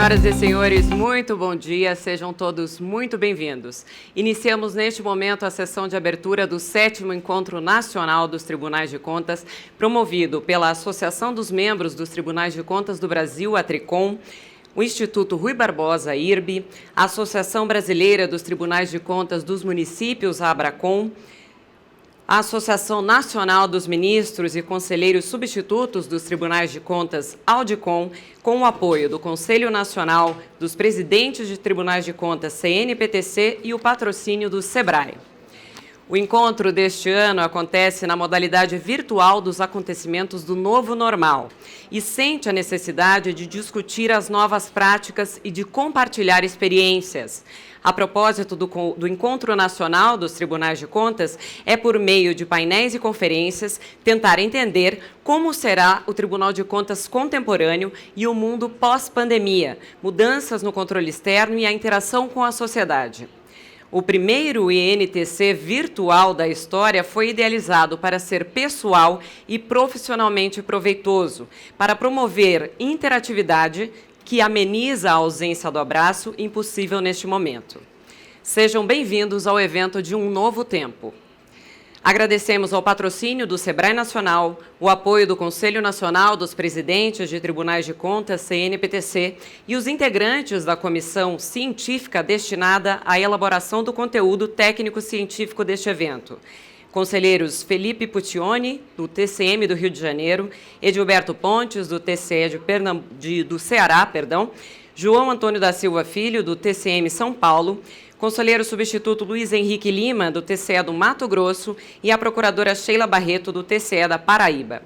Senhoras e senhores, muito bom dia, sejam todos muito bem-vindos. Iniciamos neste momento a sessão de abertura do 7º Encontro Nacional dos Tribunais de Contas, promovido pela Associação dos Membros dos Tribunais de Contas do Brasil, a Tricom, o Instituto Rui Barbosa, IRB, a Associação Brasileira dos Tribunais de Contas dos Municípios, a Abracom, a Associação Nacional dos Ministros e Conselheiros Substitutos dos Tribunais de Contas, Audicom, com o apoio do Conselho Nacional dos Presidentes de Tribunais de Contas, CNPTC, e o patrocínio do SEBRAE. O encontro deste ano acontece na modalidade virtual dos acontecimentos do novo normal e sente a necessidade de discutir as novas práticas e de compartilhar experiências. A propósito do Encontro Nacional dos Tribunais de Contas, é por meio de painéis e conferências tentar entender como será o Tribunal de Contas contemporâneo e o mundo pós-pandemia, mudanças no controle externo e a interação com a sociedade. O primeiro INTC virtual da história foi idealizado para ser pessoal e profissionalmente proveitoso, para promover interatividade que ameniza a ausência do abraço impossível neste momento. Sejam bem-vindos ao evento de um novo tempo. Agradecemos ao patrocínio do SEBRAE Nacional, o apoio do Conselho Nacional dos Presidentes de Tribunais de Contas, CNPTC, e os integrantes da comissão científica destinada à elaboração do conteúdo técnico-científico deste evento. Conselheiros Felipe Puccioni, do TCM do Rio de Janeiro, Edilberto Pontes, do TCE do Ceará, João Antônio da Silva Filho, do TCM São Paulo, conselheiro substituto Luiz Henrique Lima, do TCE do Mato Grosso, e a procuradora Sheila Barreto, do TCE da Paraíba.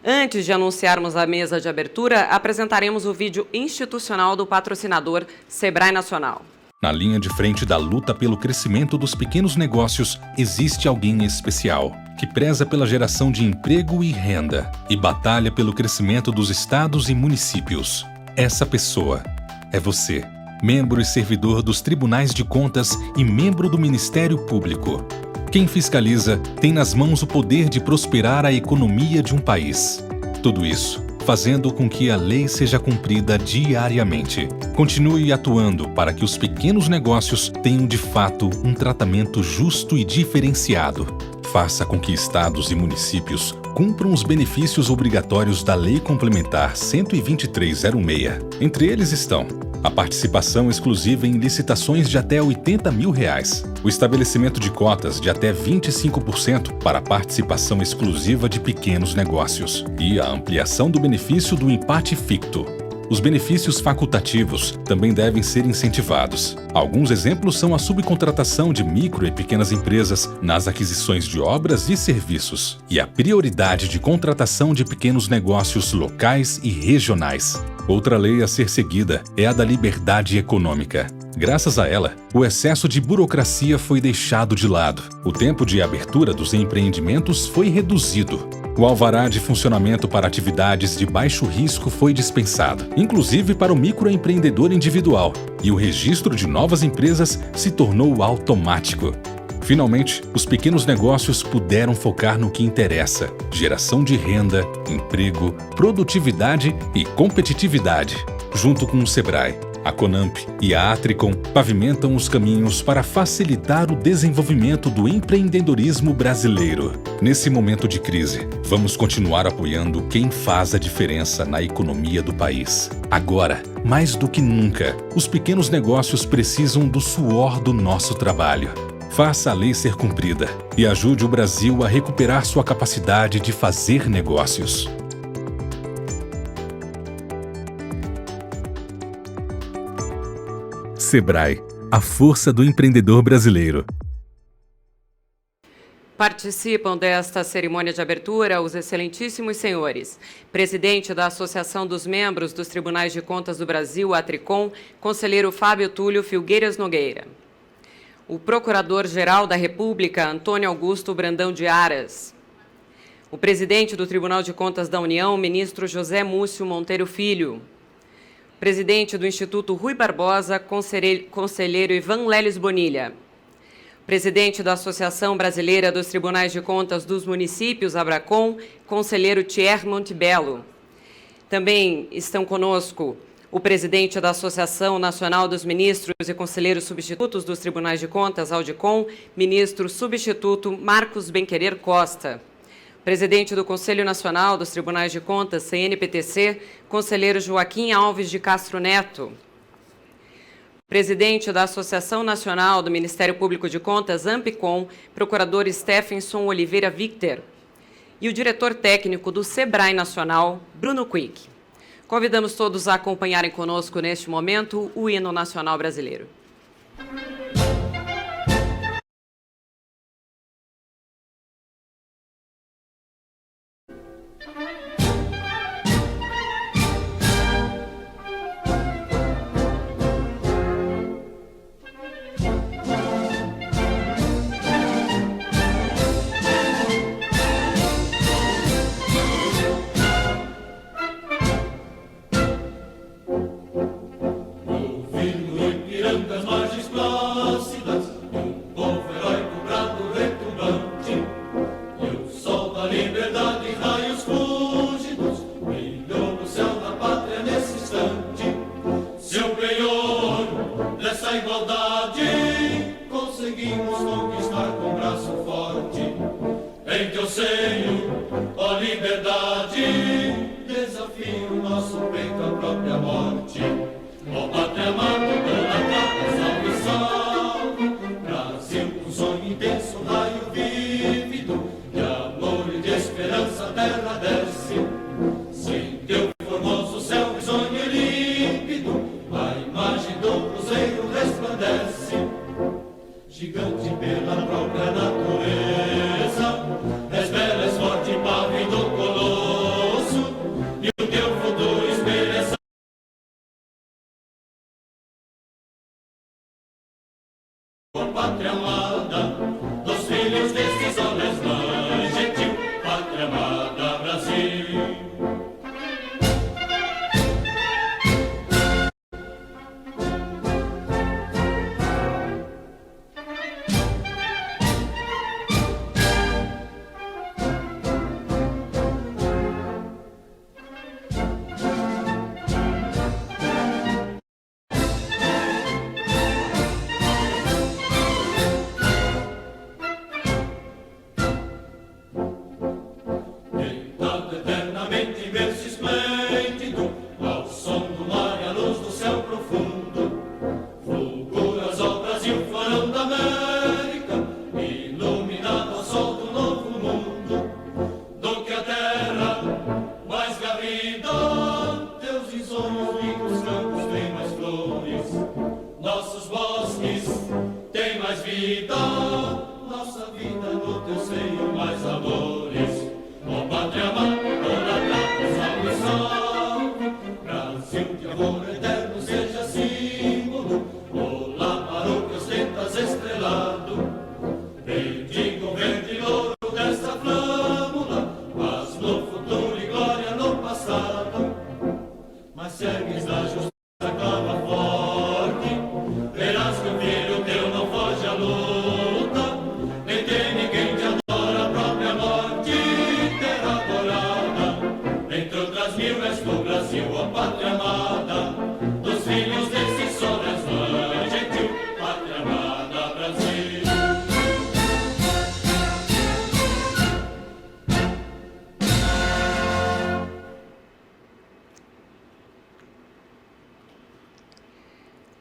Antes de anunciarmos a mesa de abertura, apresentaremos o vídeo institucional do patrocinador SEBRAE Nacional. Na linha de frente da luta pelo crescimento dos pequenos negócios, existe alguém especial, que preza pela geração de emprego e renda e batalha pelo crescimento dos estados e municípios. Essa pessoa é você, membro e servidor dos Tribunais de Contas e membro do Ministério Público. Quem fiscaliza tem nas mãos o poder de prosperar a economia de um país. Tudo isso fazendo com que a lei seja cumprida diariamente. Continue atuando para que os pequenos negócios tenham de fato um tratamento justo e diferenciado. Faça com que estados e municípios cumpram os benefícios obrigatórios da Lei Complementar 12306. Entre eles estão a participação exclusiva em licitações de até R$ 80 mil, o estabelecimento de cotas de até 25% para a participação exclusiva de pequenos negócios e a ampliação do benefício do empate ficto. Os benefícios facultativos também devem ser incentivados. Alguns exemplos são a subcontratação de micro e pequenas empresas nas aquisições de obras e serviços e a prioridade de contratação de pequenos negócios locais e regionais. Outra lei a ser seguida é a da liberdade econômica. Graças a ela, o excesso de burocracia foi deixado de lado. O tempo de abertura dos empreendimentos foi reduzido. O alvará de funcionamento para atividades de baixo risco foi dispensado, inclusive para o microempreendedor individual, e o registro de novas empresas se tornou automático. Finalmente, os pequenos negócios puderam focar no que interessa: geração de renda, emprego, produtividade e competitividade. Junto com o SEBRAE, a CONAMP e a Atricom pavimentam os caminhos para facilitar o desenvolvimento do empreendedorismo brasileiro. Nesse momento de crise, vamos continuar apoiando quem faz a diferença na economia do país. Agora, mais do que nunca, os pequenos negócios precisam do suor do nosso trabalho. Faça a lei ser cumprida e ajude o Brasil a recuperar sua capacidade de fazer negócios. SEBRAE, a força do empreendedor brasileiro. Participam desta cerimônia de abertura os excelentíssimos senhores: presidente da Associação dos Membros dos Tribunais de Contas do Brasil, a Tricom, conselheiro Fábio Túlio Filgueiras Nogueira. O Procurador-Geral da República, Antônio Augusto Brandão de Aras. O presidente do Tribunal de Contas da União, ministro José Múcio Monteiro Filho. Presidente do Instituto Rui Barbosa, conselheiro Ivan Leles Bonilha. Presidente da Associação Brasileira dos Tribunais de Contas dos Municípios, Abracom, conselheiro Thierry Montebello. Também estão conosco O presidente da Associação Nacional dos Ministros e Conselheiros Substitutos dos Tribunais de Contas, Audicom, ministro substituto Marcos Benquerer Costa. Presidente do Conselho Nacional dos Tribunais de Contas, CNPTC, conselheiro Joaquim Alves de Castro Neto. Presidente da Associação Nacional do Ministério Público de Contas, AMPICOM, procurador Stephenson Oliveira Victor. E o diretor técnico do SEBRAE Nacional, Bruno Quick. Convidamos todos a acompanharem conosco neste momento o hino nacional brasileiro.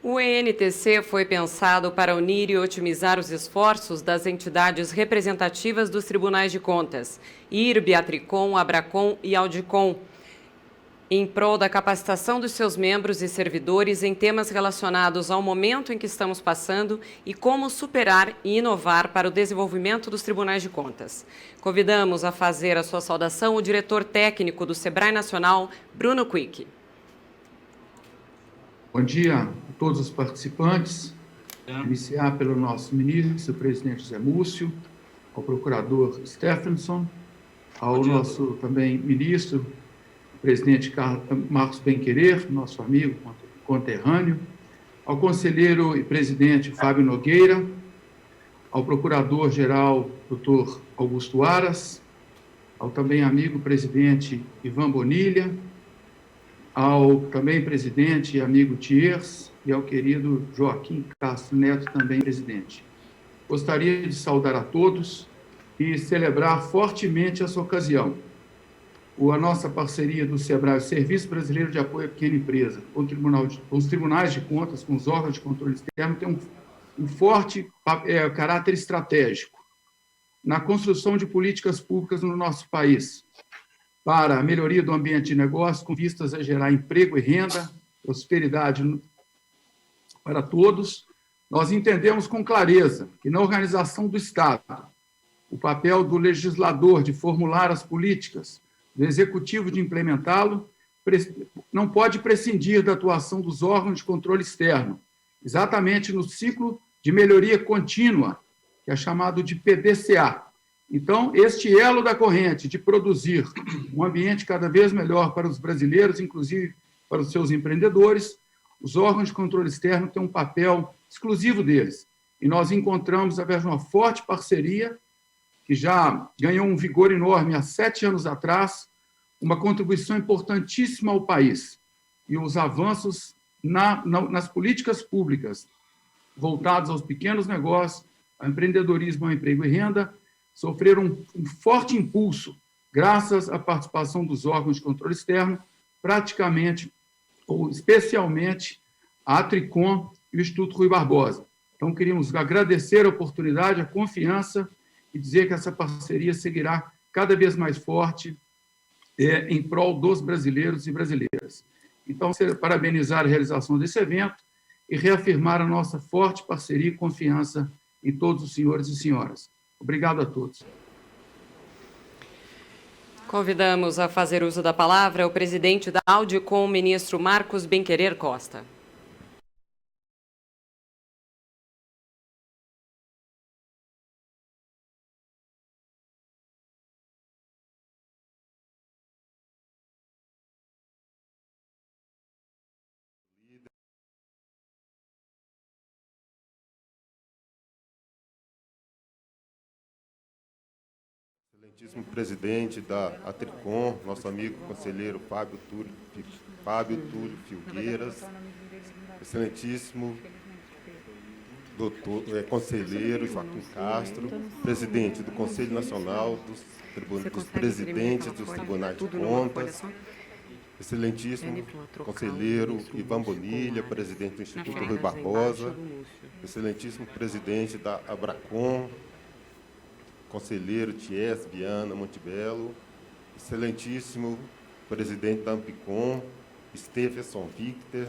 O ENTC foi pensado para unir e otimizar os esforços das entidades representativas dos tribunais de contas, IRB, Atricom, Abracom e Audicom, em prol da capacitação dos seus membros e servidores em temas relacionados ao momento em que estamos passando e como superar e inovar para o desenvolvimento dos tribunais de contas. Convidamos a fazer a sua saudação o diretor técnico do SEBRAE Nacional, Bruno Quick. Bom dia a todos os participantes. Iniciar pelo nosso ministro, o presidente José Múcio, ao procurador Stephenson, ao nosso também ministro, o presidente Marcos Benquerer, nosso amigo conterrâneo, ao conselheiro e presidente Fábio Nogueira, ao procurador-geral Dr. Augusto Aras, ao também amigo presidente Ivan Bonilha, ao também presidente e amigo Thiers e ao querido Joaquim Castro Neto, também presidente. Gostaria de saudar a todos e celebrar fortemente essa ocasião. A nossa parceria do SEBRAE, o Serviço Brasileiro de Apoio à Pequena Empresa, com os tribunais de contas, com os órgãos de controle externo, tem um forte caráter estratégico na construção de políticas públicas no nosso país, para a melhoria do ambiente de negócio, com vistas a gerar emprego e renda, prosperidade para todos. Nós entendemos com clareza que na organização do Estado, o papel do legislador de formular as políticas, do executivo de implementá-lo, não pode prescindir da atuação dos órgãos de controle externo, exatamente no ciclo de melhoria contínua, que é chamado de PDCA. Então, este elo da corrente de produzir um ambiente cada vez melhor para os brasileiros, inclusive para os seus empreendedores, os órgãos de controle externo têm um papel exclusivo deles. E nós encontramos, através de uma forte parceria, que já ganhou um vigor enorme há 7 anos atrás, uma contribuição importantíssima ao país. E os avanços nas políticas públicas voltados aos pequenos negócios, ao empreendedorismo, ao emprego e renda, sofreram um forte impulso, graças à participação dos órgãos de controle externo, praticamente, ou especialmente, a Tricom e o Instituto Rui Barbosa. Então, queríamos agradecer a oportunidade, a confiança e dizer que essa parceria seguirá cada vez mais forte em prol dos brasileiros e brasileiras. Então, parabenizar a realização desse evento e reafirmar a nossa forte parceria e confiança em todos os senhores e senhoras. Obrigado a todos. Convidamos a fazer uso da palavra o presidente da Audicom, o ministro Marcos Benquerer Costa. Excelentíssimo presidente da Atricom, nosso amigo conselheiro Fábio Túlio Filgueiras, excelentíssimo conselheiro Joaquim Castro, presidente do Conselho Nacional dos Presidentes dos Tribunais de Contas, excelentíssimo conselheiro Ivan Bonilha, presidente do Instituto Rui Barbosa, excelentíssimo presidente da Abracom, conselheiro Thiers Viana Montebello, excelentíssimo presidente da Ampicom, Stephenson Victor,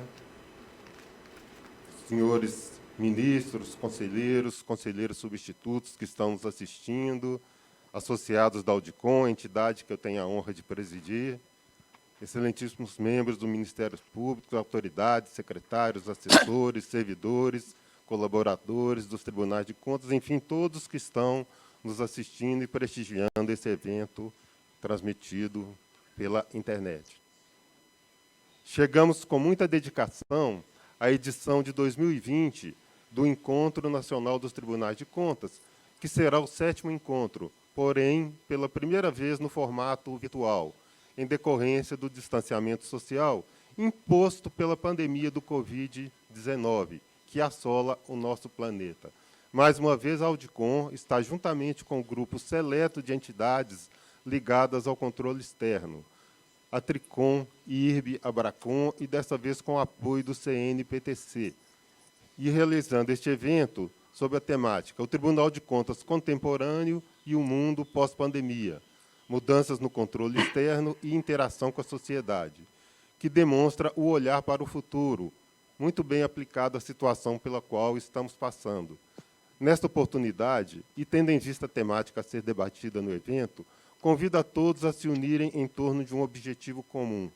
senhores ministros, conselheiros substitutos que estão nos assistindo, associados da Audicom, entidade que eu tenho a honra de presidir, excelentíssimos membros do Ministério Público, autoridades, secretários, assessores, servidores, colaboradores dos tribunais de contas, enfim, todos que estão nos assistindo e prestigiando esse evento transmitido pela internet. Chegamos com muita dedicação à edição de 2020 do Encontro Nacional dos Tribunais de Contas, que será o 7º encontro, porém, pela primeira vez no formato virtual, em decorrência do distanciamento social imposto pela pandemia do Covid-19, que assola o nosso planeta. Mais uma vez, a Audicom está juntamente com um grupo seleto de entidades ligadas ao controle externo, a Tricom, IRB, Abracom e, dessa vez, com o apoio do CNPTC, e realizando este evento sob a temática o Tribunal de Contas Contemporâneo e o Mundo Pós-Pandemia, mudanças no controle externo e interação com a sociedade, que demonstra o olhar para o futuro, muito bem aplicado à situação pela qual estamos passando. Nesta oportunidade, e tendo em vista a temática a ser debatida no evento, convido a todos a se unirem em torno de um objetivo comum,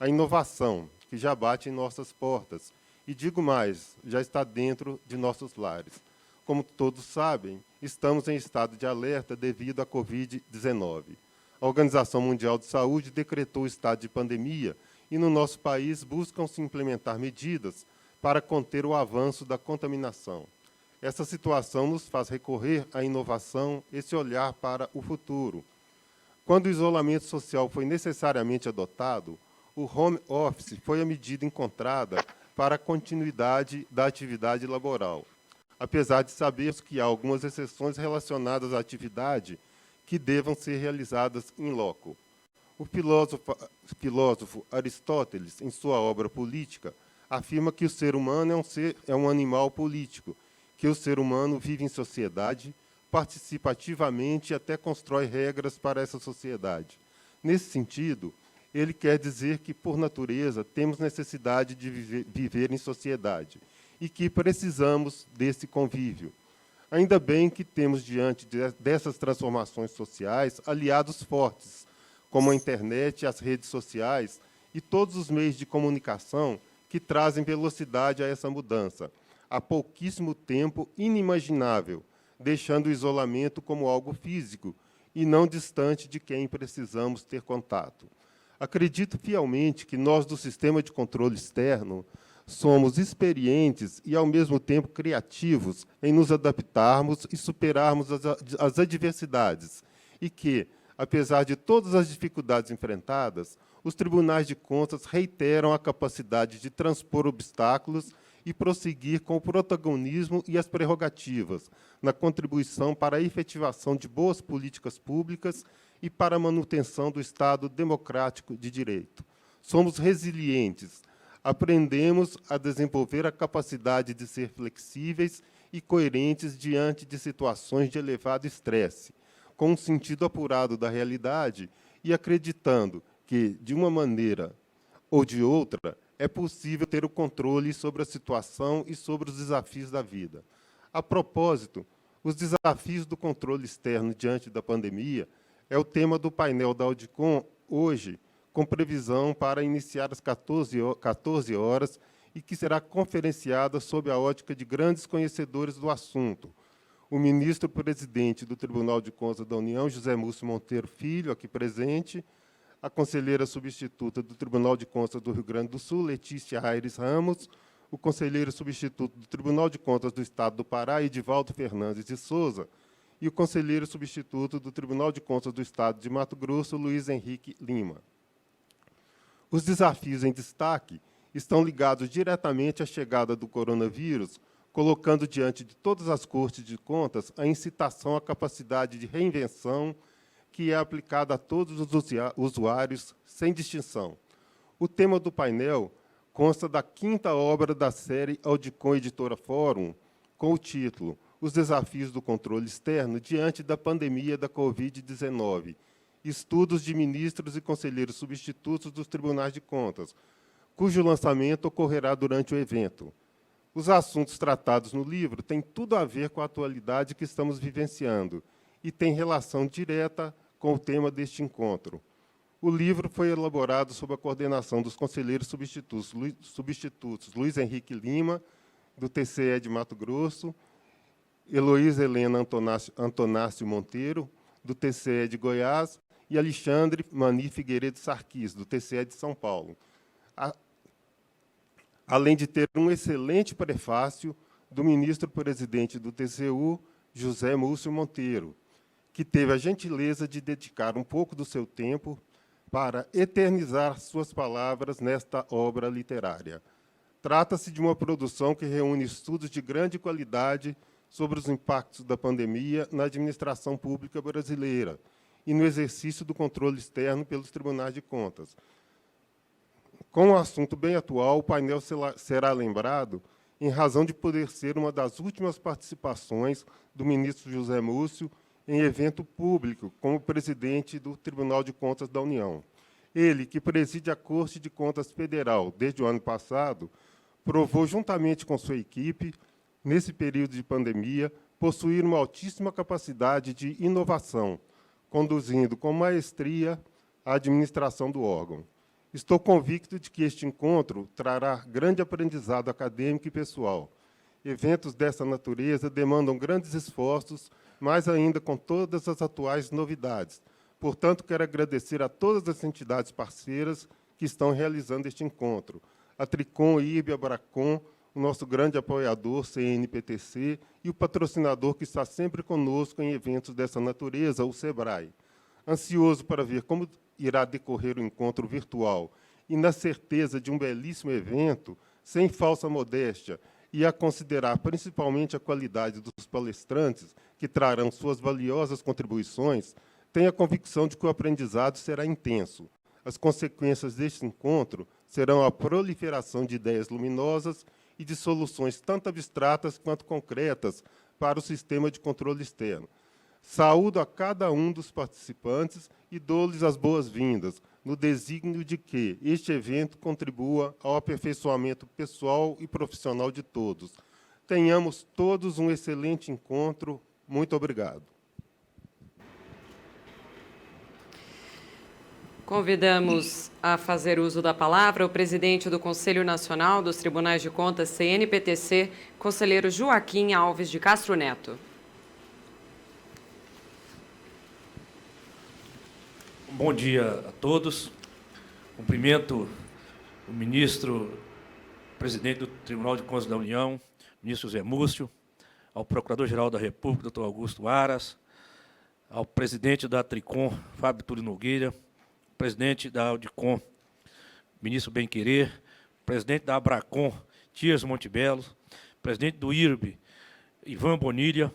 a inovação, que já bate em nossas portas, e digo mais, já está dentro de nossos lares. Como todos sabem, estamos em estado de alerta devido à Covid-19. A Organização Mundial de Saúde decretou o estado de pandemia e, no nosso país, buscam-se implementar medidas para conter o avanço da contaminação. Essa situação nos faz recorrer à inovação, esse olhar para o futuro. Quando o isolamento social foi necessariamente adotado, o home office foi a medida encontrada para a continuidade da atividade laboral, apesar de sabermos que há algumas exceções relacionadas à atividade que devam ser realizadas in loco. O filósofo Aristóteles, em sua obra Política, afirma que o ser humano é um animal político, que o ser humano vive em sociedade, participa ativamente e até constrói regras para essa sociedade. Nesse sentido, ele quer dizer que, por natureza, temos necessidade de viver em sociedade e que precisamos desse convívio. Ainda bem que temos, diante dessas transformações sociais, aliados fortes, como a internet, as redes sociais e todos os meios de comunicação que trazem velocidade a essa mudança, há pouquíssimo tempo inimaginável, deixando o isolamento como algo físico e não distante de quem precisamos ter contato. Acredito fielmente que nós, do sistema de controle externo, somos experientes e, ao mesmo tempo, criativos em nos adaptarmos e superarmos as adversidades, e que, apesar de todas as dificuldades enfrentadas, os tribunais de contas reiteram a capacidade de transpor obstáculos e prosseguir com o protagonismo e as prerrogativas na contribuição para a efetivação de boas políticas públicas e para a manutenção do Estado democrático de direito. Somos resilientes, aprendemos a desenvolver a capacidade de ser flexíveis e coerentes diante de situações de elevado estresse, com um sentido apurado da realidade e acreditando que, de uma maneira ou de outra, é possível ter o controle sobre a situação e sobre os desafios da vida. A propósito, os desafios do controle externo diante da pandemia é o tema do painel da Audicom hoje, com previsão para iniciar às 14 horas e que será conferenciada sob a ótica de grandes conhecedores do assunto. O ministro-presidente do Tribunal de Contas da União, José Múcio Monteiro Filho, aqui presente, a conselheira substituta do Tribunal de Contas do Rio Grande do Sul, Letícia Aires Ramos, o conselheiro substituto do Tribunal de Contas do Estado do Pará, Edivaldo Fernandes de Souza, e o conselheiro substituto do Tribunal de Contas do Estado de Mato Grosso, Luiz Henrique Lima. Os desafios em destaque estão ligados diretamente à chegada do coronavírus, colocando diante de todas as cortes de contas a incitação à capacidade de reinvenção que é aplicada a todos os usuários, sem distinção. O tema do painel consta da 5ª obra da série Audicom Editora Fórum, com o título Os Desafios do Controle Externo diante da Pandemia da Covid-19, Estudos de Ministros e Conselheiros Substitutos dos Tribunais de Contas, cujo lançamento ocorrerá durante o evento. Os assuntos tratados no livro têm tudo a ver com a atualidade que estamos vivenciando e têm relação direta com o tema deste encontro. O livro foi elaborado sob a coordenação dos conselheiros substitutos Luiz Henrique Lima, do TCE de Mato Grosso, Heloísa Helena Antonácio Monteiro, do TCE de Goiás, e Alexandre Mani Figueiredo Sarquis, do TCE de São Paulo, além de ter um excelente prefácio do ministro-presidente do TCU, José Múcio Monteiro, que teve a gentileza de dedicar um pouco do seu tempo para eternizar suas palavras nesta obra literária. Trata-se de uma produção que reúne estudos de grande qualidade sobre os impactos da pandemia na administração pública brasileira e no exercício do controle externo pelos tribunais de contas. Com um assunto bem atual, o painel será lembrado em razão de poder ser uma das últimas participações do ministro José Múcio em evento público como presidente do Tribunal de Contas da União. Ele, que preside a Corte de Contas Federal desde o ano passado, provou, juntamente com sua equipe, nesse período de pandemia, possuir uma altíssima capacidade de inovação, conduzindo com maestria a administração do órgão. Estou convicto de que este encontro trará grande aprendizado acadêmico e pessoal. Eventos dessa natureza demandam grandes esforços, mais ainda com todas as atuais novidades. Portanto, quero agradecer a todas as entidades parceiras que estão realizando este encontro. A Tricom, IRB, a Bracom, o nosso grande apoiador, CNPTC, e o patrocinador que está sempre conosco em eventos dessa natureza, o SEBRAE. Ansioso para ver como irá decorrer o encontro virtual e na certeza de um belíssimo evento, sem falsa modéstia, e a considerar principalmente a qualidade dos palestrantes, que trarão suas valiosas contribuições, tenho a convicção de que o aprendizado será intenso. As consequências deste encontro serão a proliferação de ideias luminosas e de soluções tanto abstratas quanto concretas para o sistema de controle externo. Saúdo a cada um dos participantes e dou-lhes as boas-vindas, no desígnio de que este evento contribua ao aperfeiçoamento pessoal e profissional de todos. Tenhamos todos um excelente encontro. Muito obrigado. Convidamos a fazer uso da palavra o presidente do Conselho Nacional dos Tribunais de Contas, CNPTC, conselheiro Joaquim Alves de Castro Neto. Bom dia a todos. Cumprimento o ministro, presidente do Tribunal de Contas da União, ministro Zé Múcio, ao Procurador-Geral da República, doutor Augusto Aras, ao presidente da Tricom, Fábio Túlio Nogueira, presidente da Audicom, ministro Bem-Querer, presidente da Abracom, Tias Montebello, presidente do IRB, Ivan Bonilha,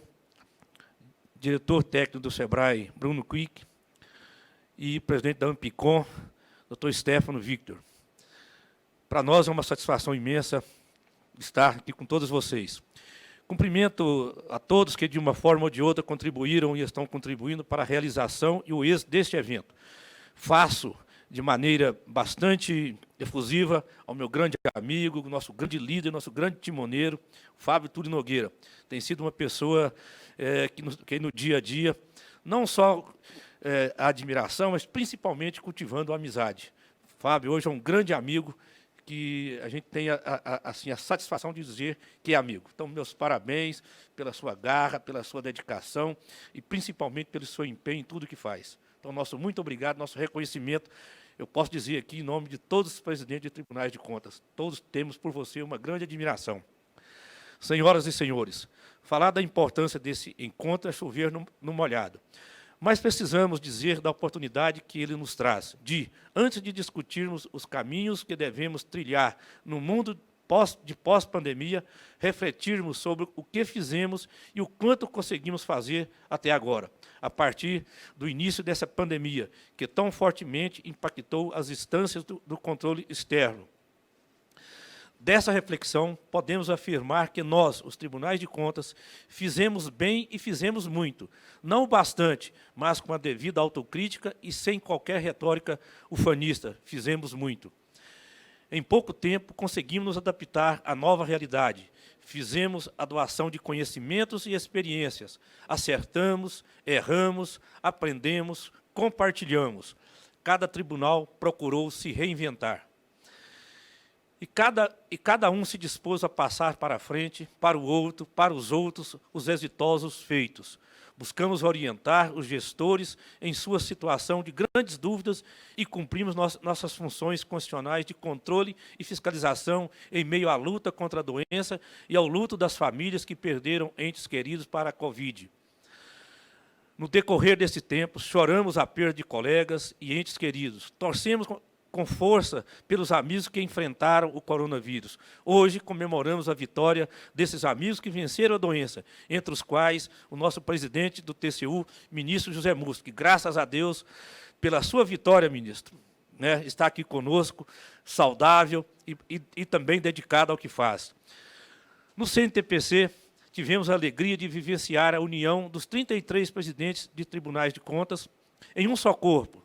diretor técnico do SEBRAE, Bruno Quick, e presidente da Ampicom, doutor Stefano Victor. Para nós é uma satisfação imensa estar aqui com todos vocês. Cumprimento a todos que, de uma forma ou de outra, contribuíram e estão contribuindo para a realização e o êxito deste evento. Faço de maneira bastante efusiva ao meu grande amigo, nosso grande líder, nosso grande timoneiro, Fábio Túlio Nogueira. Tem sido uma pessoa que no dia a dia, não só a admiração, mas principalmente cultivando a amizade. Fábio hoje é um grande amigo que a gente tem assim, a satisfação de dizer que é amigo. Então, meus parabéns pela sua garra, pela sua dedicação e principalmente pelo seu empenho em tudo que faz. Então, nosso muito obrigado, nosso reconhecimento. Eu posso dizer aqui, em nome de todos os presidentes de tribunais de contas, todos temos por você uma grande admiração. Senhoras e senhores, falar da importância desse encontro é chover no molhado. Mas precisamos dizer da oportunidade que ele nos traz, antes de discutirmos os caminhos que devemos trilhar no mundo de pós-pandemia, refletirmos sobre o que fizemos e o quanto conseguimos fazer até agora, a partir do início dessa pandemia, que tão fortemente impactou as instâncias do controle externo. Dessa reflexão, podemos afirmar que nós, os tribunais de contas, fizemos bem e fizemos muito. Não bastante, mas com a devida autocrítica e sem qualquer retórica ufanista, fizemos muito. Em pouco tempo, conseguimos nos adaptar à nova realidade. Fizemos a doação de conhecimentos e experiências. Acertamos, erramos, aprendemos, compartilhamos. Cada tribunal procurou se reinventar. E cada um se dispôs a passar para a frente, para o outro, para os outros, os exitosos feitos. Buscamos orientar os gestores em sua situação de grandes dúvidas e cumprimos nossas funções constitucionais de controle e fiscalização em meio à luta contra a doença e ao luto das famílias que perderam entes queridos para a Covid. No decorrer desse tempo, choramos a perda de colegas e entes queridos. Torcemos com força pelos amigos que enfrentaram o coronavírus. Hoje comemoramos a vitória desses amigos que venceram a doença, entre os quais o nosso presidente do TCU, ministro José Múcio, que, graças a Deus, pela sua vitória, ministro, está aqui conosco, saudável e também dedicado ao que faz. No CNTPC, tivemos a alegria de vivenciar a união dos 33 presidentes de tribunais de contas em um só corpo,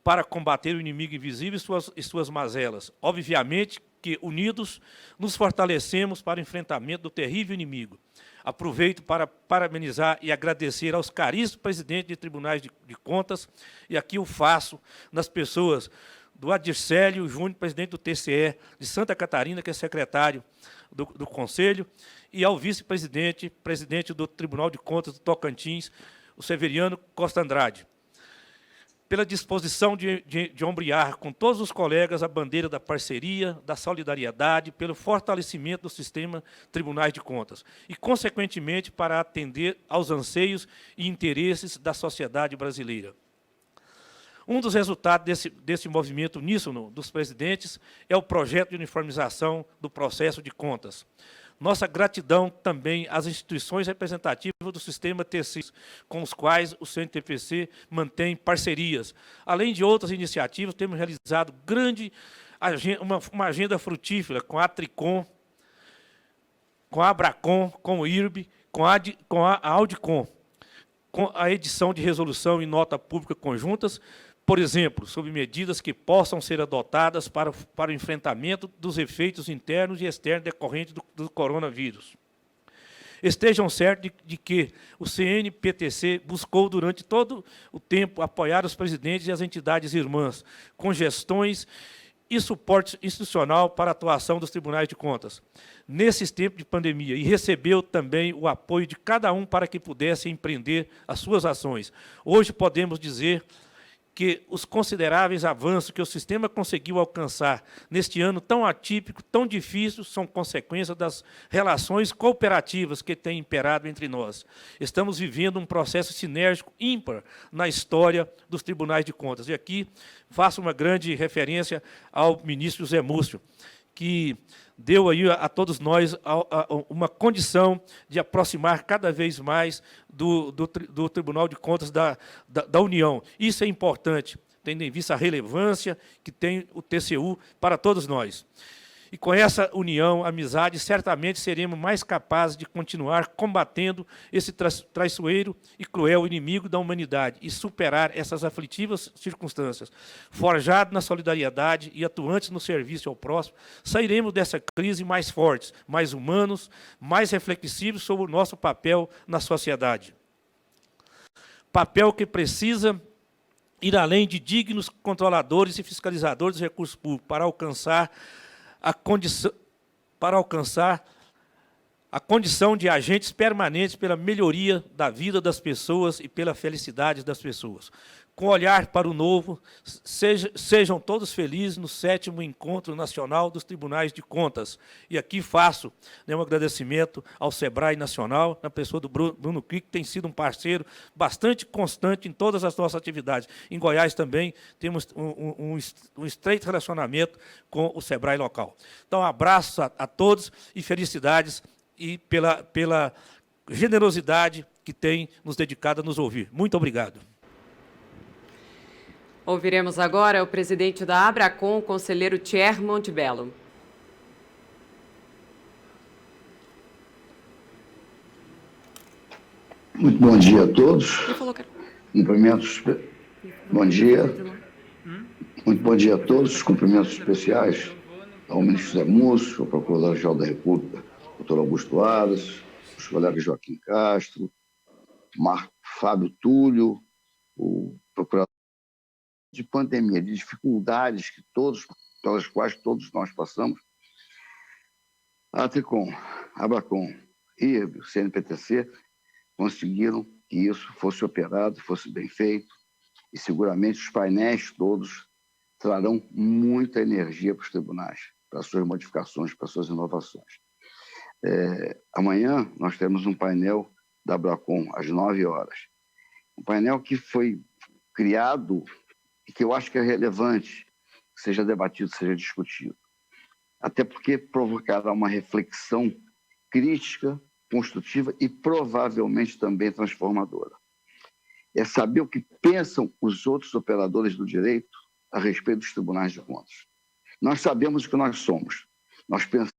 para combater o inimigo invisível e suas mazelas. Obviamente que, unidos, nos fortalecemos para o enfrentamento do terrível inimigo. Aproveito para parabenizar e agradecer aos caríssimos presidentes de tribunais de contas, e aqui o faço nas pessoas do Adircélio Júnior, presidente do TCE de Santa Catarina, que é secretário do Conselho, e ao vice-presidente, presidente do Tribunal de Contas do Tocantins, o Severiano Costa Andrade, pela disposição de ombrear com todos os colegas a bandeira da parceria, da solidariedade, pelo fortalecimento do sistema tribunais de contas e, consequentemente, para atender aos anseios e interesses da sociedade brasileira. Um dos resultados desse movimento uníssono dos presidentes é o projeto de uniformização do processo de contas. Nossa gratidão também às instituições representativas do sistema TCI, com os quais o CNTPC mantém parcerias. Além de outras iniciativas, temos realizado uma agenda frutífera com a Tricom, com a Abracom, com o IRB, com a Audicom, com a edição de resolução e nota pública conjuntas, por exemplo, sobre medidas que possam ser adotadas para o enfrentamento dos efeitos internos e externos decorrentes do coronavírus. Estejam certos de que o CNPTC buscou, durante todo o tempo, apoiar os presidentes e as entidades irmãs, com gestões e suporte institucional para a atuação dos tribunais de contas, nesses tempos de pandemia, e recebeu também o apoio de cada um para que pudesse empreender as suas ações. Hoje podemos dizer que os consideráveis avanços que o sistema conseguiu alcançar neste ano tão atípico, tão difícil, são consequência das relações cooperativas que têm imperado entre nós. Estamos vivendo um processo sinérgico ímpar na história dos tribunais de contas. E aqui faço uma grande referência ao ministro Zé Múcio, que deu aí a todos nós uma condição de aproximar cada vez mais do Tribunal de Contas da União. Isso é importante, tendo em vista a relevância que tem o TCU para todos nós. E com essa união, amizade, certamente seremos mais capazes de continuar combatendo esse traiçoeiro e cruel inimigo da humanidade e superar essas aflitivas circunstâncias. Forjados na solidariedade e atuantes no serviço ao próximo, sairemos dessa crise mais fortes, mais humanos, mais reflexivos sobre o nosso papel na sociedade. Papel que precisa ir além de dignos controladores e fiscalizadores dos recursos públicos para alcançar a condição de agentes permanentes pela melhoria da vida das pessoas e pela felicidade das pessoas. Com olhar para o novo, sejam todos felizes no 7º Encontro Nacional dos Tribunais de Contas. E aqui faço um agradecimento ao SEBRAE Nacional, na pessoa do Bruno Crick, que tem sido um parceiro bastante constante em todas as nossas atividades. Em Goiás também temos um estreito relacionamento com o SEBRAE local. Então, um abraço a todos e felicidades e pela generosidade que tem nos dedicado a nos ouvir. Muito obrigado. Ouviremos agora o presidente da Abracom, o conselheiro Thierry Montebello. Muito bom dia a todos. Cumprimentos. Bom dia. Muito bom dia a todos. Cumprimentos especiais ao ministro Zé Múcio, ao procurador-geral da República, doutor Augusto Aras, os colegas Joaquim Castro, Fábio Túlio, o procurador de pandemia, de dificuldades pelas quais todos nós passamos. A Tricom, a Abracom, IRB, o CNPTC conseguiram que isso fosse operado, fosse bem feito, e seguramente os painéis todos trarão muita energia para os tribunais, para as suas modificações, para as suas inovações. Amanhã nós temos um painel da Abracom, às 9 horas. Um painel que foi criado e que eu acho que é relevante que seja debatido, seja discutido. Até porque provocará uma reflexão crítica, construtiva e provavelmente também transformadora. É saber o que pensam os outros operadores do direito a respeito dos tribunais de contas. Nós sabemos o que nós somos. Nós pensamos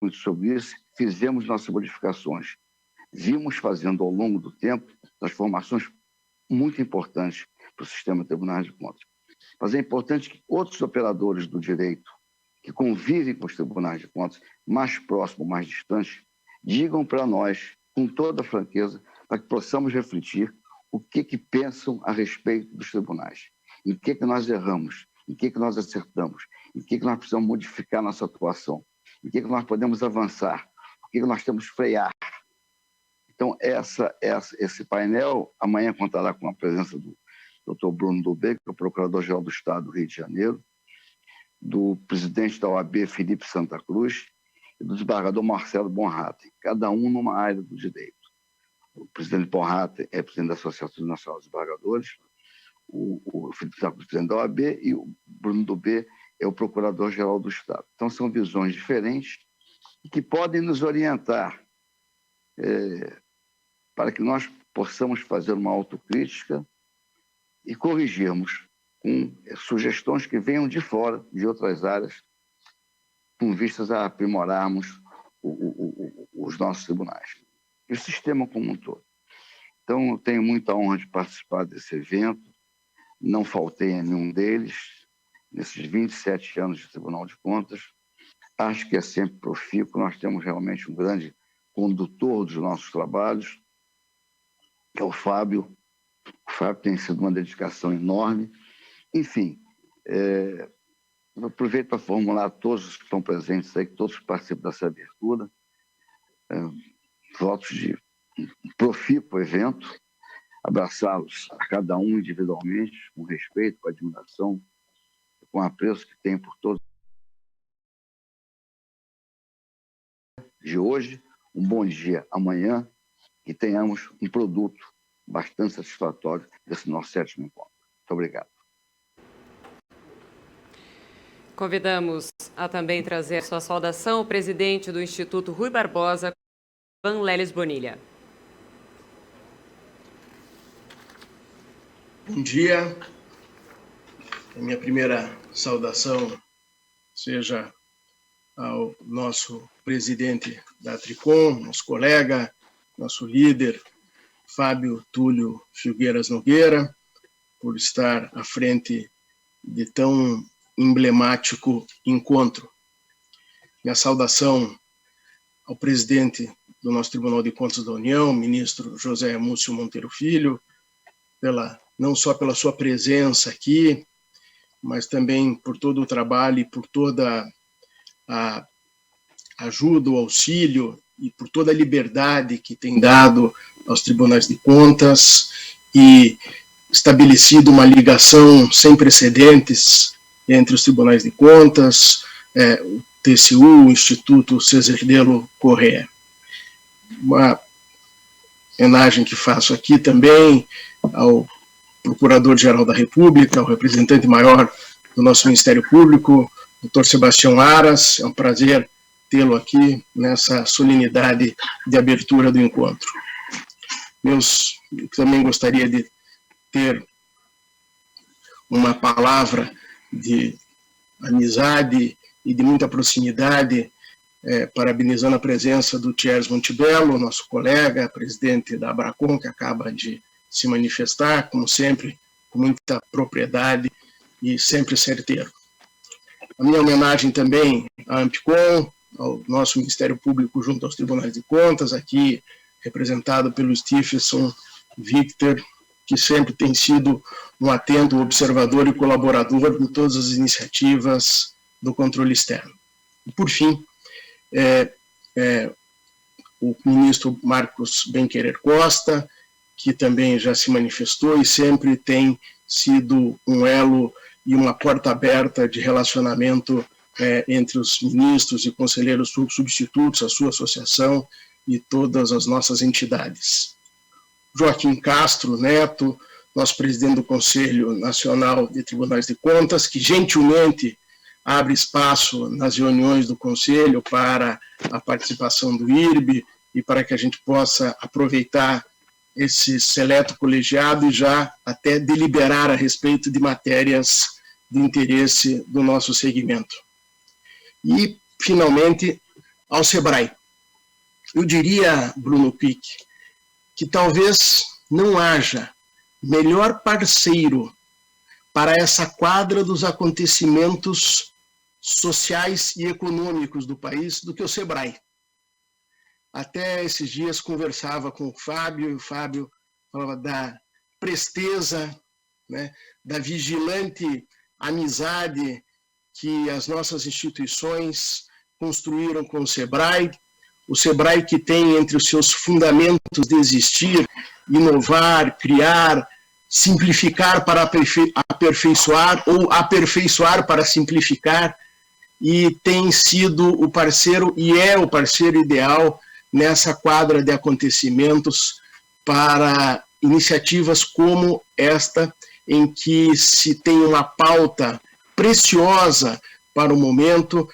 muito sobre isso, fizemos nossas modificações. Vimos fazendo ao longo do tempo transformações muito importantes para o sistema de tribunais de contas. Mas é importante que outros operadores do direito que convivem com os tribunais de contas, mais próximos, mais distantes, digam para nós, com toda a franqueza, para que possamos refletir o que pensam a respeito dos tribunais, em que nós erramos, em que nós acertamos, em que nós precisamos modificar nossa atuação, em que nós podemos avançar, o que nós temos que frear. Então, esse painel amanhã contará com a presença do Dr. Bruno Dubé, que é o Procurador-Geral do Estado do Rio de Janeiro, do presidente da OAB, Felipe Santa Cruz, e do desembargador Marcelo Bonraten, cada um numa área do direito. o presidente Porrata é presidente da Associação Nacional dos Embargadores, o Felipe Sacco, presidente da OAB, e o Bruno Dubé é o procurador-geral do Estado. Então, são visões diferentes que podem nos orientar para que nós possamos fazer uma autocrítica e corrigirmos com sugestões que venham de fora, de outras áreas, com vistas a aprimorarmos os nossos tribunais e o sistema como um todo. Então, eu tenho muita honra de participar desse evento, não faltei a nenhum deles, nesses 27 anos de Tribunal de Contas. Acho que é sempre profícuo, nós temos realmente um grande condutor dos nossos trabalhos, que é o Fábio. O Fábio tem sido uma dedicação enorme. Enfim, eu aproveito para formular a todos os que estão presentes aí, que todos participam dessa abertura, votos de um profícuo evento, abraçá-los a cada um individualmente, com respeito, com admiração, com apreço que tem por todos de hoje, um bom dia amanhã, e tenhamos um produto bastante satisfatório desse nosso 7º encontro. Muito obrigado. Convidamos a também trazer sua saudação o presidente do Instituto Rui Barbosa, Van Lelis Bonilha. Bom dia. A minha primeira saudação seja ao nosso presidente da Tricom, nosso colega, nosso líder, Fábio Túlio Filgueiras Nogueira, por estar à frente de tão emblemático encontro. Minha saudação ao presidente do nosso Tribunal de Contas da União, ministro José Múcio Monteiro Filho, não só pela sua presença aqui, mas também por todo o trabalho e por toda a ajuda, o auxílio e por toda a liberdade que tem dado aos tribunais de contas e estabelecido uma ligação sem precedentes entre os tribunais de contas, o TCU, o Instituto César Delo Corrêa. Uma homenagem que faço aqui também ao Procurador-Geral da República, ao representante maior do nosso Ministério Público, Dr. Sebastião Aras. É um prazer tê-lo aqui nessa solenidade de abertura do encontro. Também gostaria de ter uma palavra de amizade e de muita proximidade, parabenizando a presença do Thierry Montebello, nosso colega, presidente da Abracom, que acaba de se manifestar, como sempre, com muita propriedade e sempre certeiro. A minha homenagem também à Ampicom, ao nosso Ministério Público junto aos Tribunais de Contas, aqui representado pelo Stephenson Victor, que sempre tem sido um atento observador e colaborador de todas as iniciativas do controle externo. E, por fim, o ministro Marcos Benquerer Costa, que também já se manifestou e sempre tem sido um elo e uma porta aberta de relacionamento entre os ministros e conselheiros substitutos, a sua associação e todas as nossas entidades. Joaquim Castro Neto, nosso presidente do Conselho Nacional de Tribunais de Contas, que gentilmente abre espaço nas reuniões do Conselho para a participação do IRB e para que a gente possa aproveitar esse seleto colegiado e já até deliberar a respeito de matérias de interesse do nosso segmento. E, finalmente, ao SEBRAE. Eu diria, Bruno Pick, que talvez não haja melhor parceiro para essa quadra dos acontecimentos sociais e econômicos do país do que o SEBRAE. Até esses dias conversava com o Fábio, e o Fábio falava da presteza, né, da vigilante amizade que as nossas instituições construíram com o SEBRAE que tem entre os seus fundamentos de existir, inovar, criar, simplificar para aperfeiçoar ou aperfeiçoar para simplificar, e tem sido o parceiro e é o parceiro ideal nessa quadra de acontecimentos para iniciativas como esta, em que se tem uma pauta preciosa para o momento,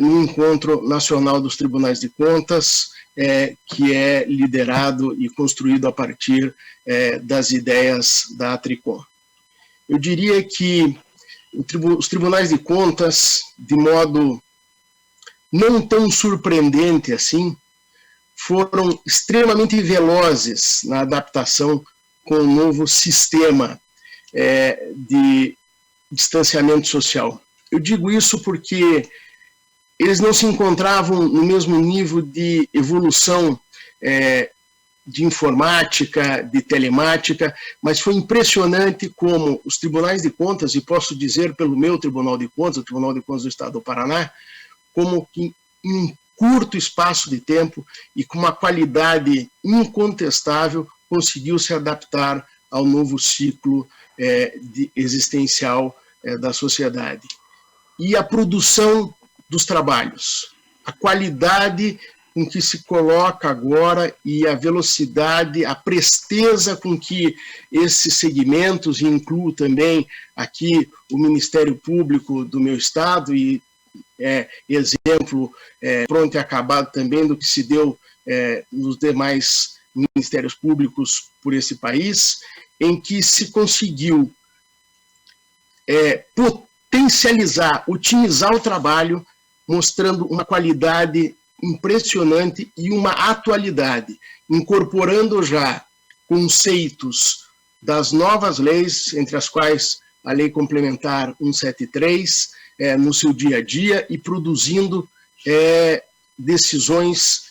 no Encontro Nacional dos Tribunais de Contas, que é liderado e construído a partir das ideias da Tricom. Eu diria que os tribunais de contas, de modo não tão surpreendente assim, foram extremamente velozes na adaptação com o novo sistema de distanciamento social. Eu digo isso porque eles não se encontravam no mesmo nível de evolução de informática, de telemática, mas foi impressionante como os tribunais de contas, e posso dizer pelo meu Tribunal de Contas, o Tribunal de Contas do Estado do Paraná, como que em um curto espaço de tempo e com uma qualidade incontestável, conseguiu se adaptar ao novo ciclo existencial da sociedade. E a produção dos trabalhos, a qualidade com que se coloca agora e a velocidade, a presteza com que esses segmentos, e incluo também aqui o Ministério Público do meu estado, e exemplo pronto e acabado também do que se deu nos demais ministérios públicos por esse país, em que se conseguiu potencializar, otimizar o trabalho, mostrando uma qualidade impressionante e uma atualidade, incorporando já conceitos das novas leis, entre as quais a Lei Complementar 173, no seu dia a dia, e produzindo decisões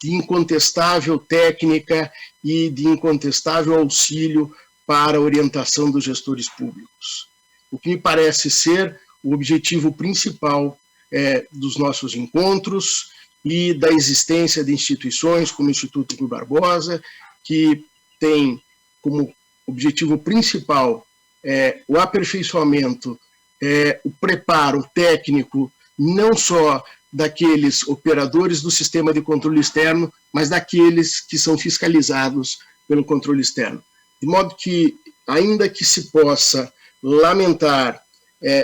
de incontestável técnica e de incontestável auxílio para a orientação dos gestores públicos. O que me parece ser o objetivo principal dos nossos encontros e da existência de instituições como o Instituto Rui Barbosa, que tem como objetivo principal o aperfeiçoamento, o preparo técnico, não só daqueles operadores do sistema de controle externo, mas daqueles que são fiscalizados pelo controle externo. De modo que, ainda que se possa lamentar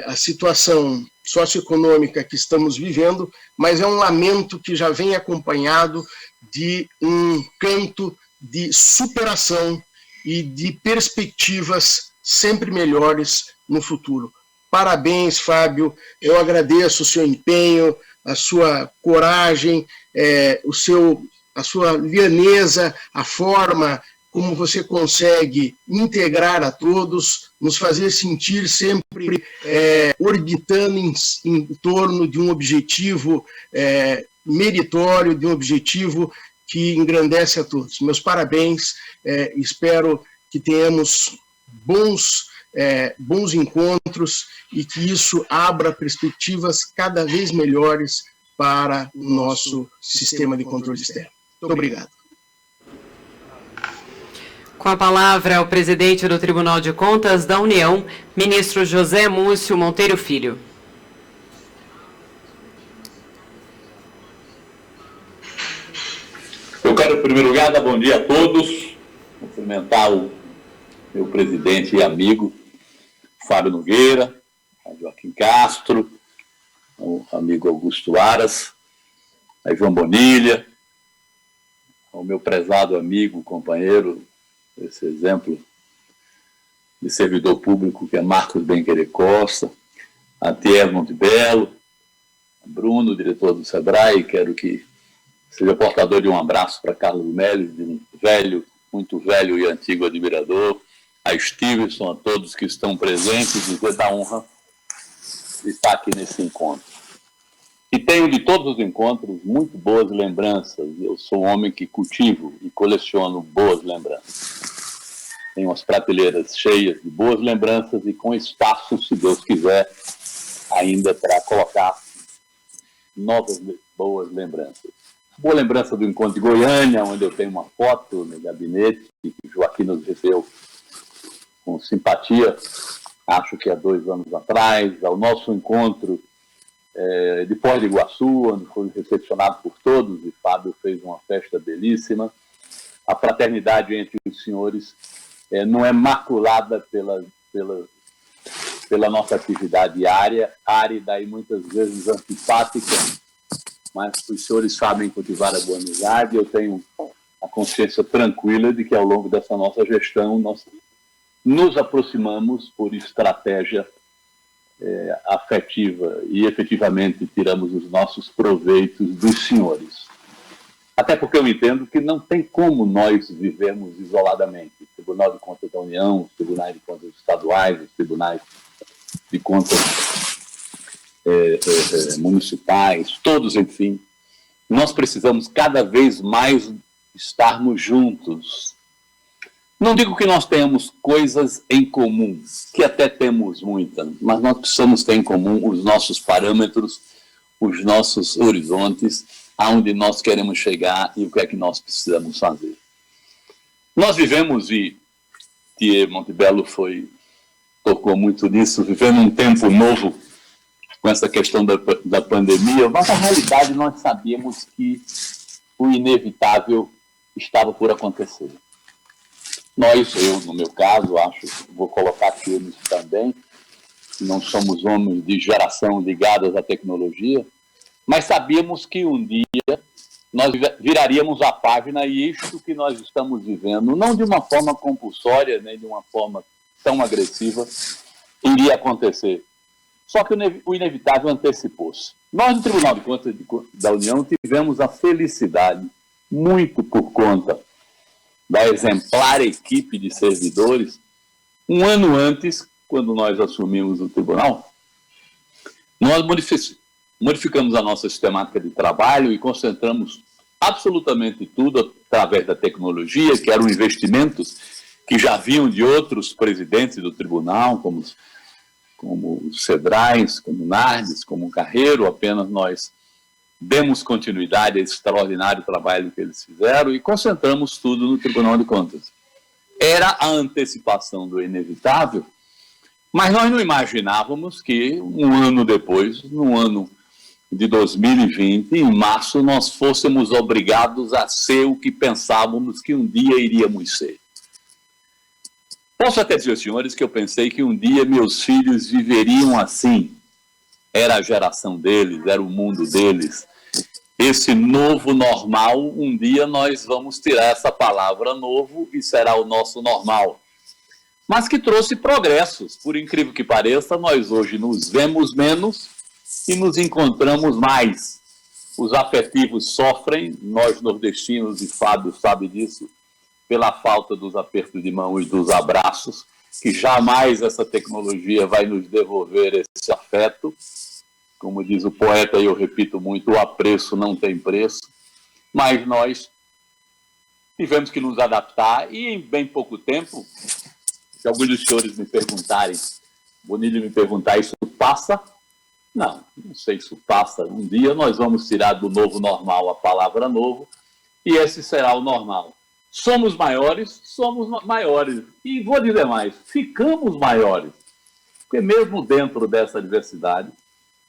a situação socioeconômica que estamos vivendo, mas é um lamento que já vem acompanhado de um canto de superação e de perspectivas sempre melhores no futuro. Parabéns, Fábio, eu agradeço o seu empenho, a sua coragem, a sua lianeza, a forma como você consegue integrar a todos, nos fazer sentir sempre orbitando em torno de um objetivo meritório, de um objetivo que engrandece a todos. Meus parabéns, espero que tenhamos bons encontros e que isso abra perspectivas cada vez melhores para o nosso sistema de controle externo. Muito obrigado. Com a palavra, o presidente do Tribunal de Contas da União, ministro José Múcio Monteiro Filho. Eu quero, em primeiro lugar, dar bom dia a todos, cumprimentar o meu presidente e amigo, Fábio Nogueira, Joaquim Castro, o amigo Augusto Aras, a João Bonilha, ao meu prezado amigo, companheiro, esse exemplo de servidor público que é Marcos Benquerer Costa, a Thierry Montebello, a Bruno, diretor do SEBRAE, quero que seja portador de um abraço para Carlos Melles, de um velho, muito velho e antigo admirador, a Stevenson, a todos que estão presentes, dizer da honra de estar aqui nesse encontro. E tenho de todos os encontros muito boas lembranças. Eu sou um homem que cultivo e coleciono boas lembranças. Tenho as prateleiras cheias de boas lembranças e com espaço, se Deus quiser, ainda para colocar novas boas lembranças. Boa lembrança do encontro de Goiânia, onde eu tenho uma foto no gabinete que Joaquim nos recebeu com simpatia, acho que há 2 anos atrás, ao nosso encontro de Foz do Iguaçu, onde foi recepcionado por todos, e Fábio fez uma festa belíssima. a fraternidade entre os senhores não é maculada pela nossa atividade diária, árida e muitas vezes antipática, mas os senhores sabem cultivar a boa amizade. Eu tenho a consciência tranquila de que ao longo dessa nossa gestão nós nos aproximamos por estratégia afetiva e efetivamente tiramos os nossos proveitos dos senhores. Até porque eu entendo que não tem como nós vivermos isoladamente. O Tribunal de Contas da União, os tribunais de contas estaduais, os tribunais de contas municipais, todos, enfim. Nós precisamos cada vez mais estarmos juntos. Não digo que nós tenhamos coisas em comum, que até temos muitas, mas nós precisamos ter em comum os nossos parâmetros, os nossos horizontes, aonde nós queremos chegar e o que é que nós precisamos fazer. Nós vivemos, e Thier Montebello tocou muito nisso, vivendo um tempo novo com essa questão da pandemia, mas na realidade nós sabíamos que o inevitável estava por acontecer. Eu, no meu caso, vou colocar aqui nisso também, não somos homens de geração ligadas à tecnologia, mas sabíamos que um dia nós viraríamos a página e isto que nós estamos vivendo, não de uma forma compulsória, nem de uma forma tão agressiva, iria acontecer. Só que o inevitável antecipou-se. Nós, no Tribunal de Contas da União, tivemos a felicidade, muito por conta da exemplar equipe de servidores, um ano antes, quando nós assumimos o tribunal, nós modificamos a nossa sistemática de trabalho e concentramos absolutamente tudo através da tecnologia, que eram investimentos que já vinham de outros presidentes do tribunal, como o Cedrais, como o Nardes, como o Carreiro. Apenas nós demos continuidade a esse extraordinário trabalho que eles fizeram e concentramos tudo no Tribunal de Contas. Era a antecipação do inevitável, mas nós não imaginávamos que um ano depois, no ano de 2020, em março, nós fôssemos obrigados a ser o que pensávamos que um dia iríamos ser. Posso até dizer, senhores, que eu pensei que um dia meus filhos viveriam assim. Era a geração deles, era o mundo deles. Esse novo normal, um dia nós vamos tirar essa palavra novo e será o nosso normal. Mas que trouxe progressos. Por incrível que pareça, nós hoje nos vemos menos e nos encontramos mais. Os afetivos sofrem, nós nordestinos, e Fábio sabe disso, pela falta dos apertos de mão e dos abraços, que jamais essa tecnologia vai nos devolver esse afeto. Como diz o poeta, e eu repito muito, o apreço não tem preço, mas nós tivemos que nos adaptar e em bem pouco tempo, se alguns dos senhores me perguntarem, Bonilha me perguntar, isso passa? Não sei se isso passa. Um dia nós vamos tirar do novo normal a palavra novo e esse será o normal. Somos maiores, e vou dizer mais, ficamos maiores, porque mesmo dentro dessa diversidade,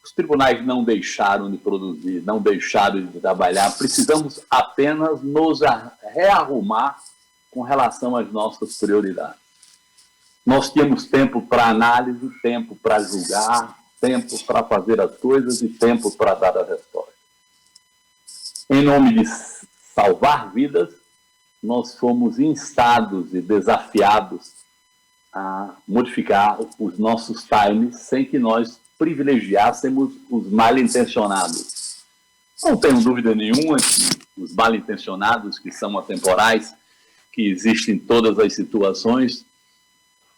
os tribunais não deixaram de produzir, não deixaram de trabalhar, precisamos apenas nos rearrumar com relação às nossas prioridades. Nós tínhamos tempo para análise, tempo para julgar, tempo para fazer as coisas e tempo para dar a resposta. Em nome de salvar vidas, nós fomos instados e desafiados a modificar os nossos times sem que nós privilegiássemos os mal-intencionados. Não tenho dúvida nenhuma que os mal-intencionados, que são atemporais, que existem em todas as situações,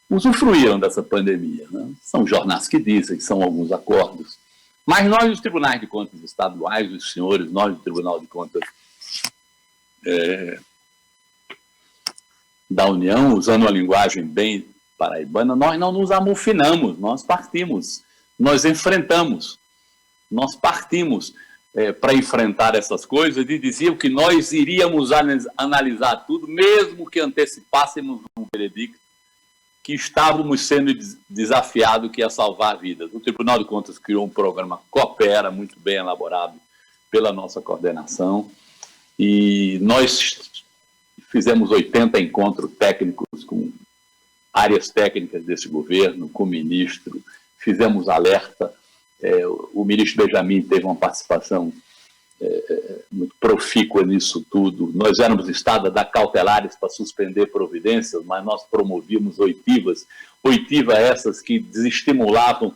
usufruíram dessa pandemia. Né? São jornais que dizem, são alguns acordos. Mas nós, os tribunais de contas estaduais, os senhores, nós, do Tribunal de Contas da União, usando uma linguagem bem paraibana, nós não nos amofinamos, nós partimos, nós enfrentamos, nós partimos para enfrentar essas coisas e diziam que nós iríamos analisar tudo, mesmo que antecipássemos um veredicto, que estávamos sendo desafiados que ia salvar vidas. O Tribunal de Contas criou um programa Coopera, muito bem elaborado pela nossa coordenação, e nós fizemos 80 encontros técnicos com áreas técnicas desse governo, com o ministro, fizemos alerta. O ministro Benjamin teve uma participação muito profícua nisso tudo. Nós éramos Estado a dar cautelares para suspender providências, mas nós promovíamos oitivas essas que desestimulavam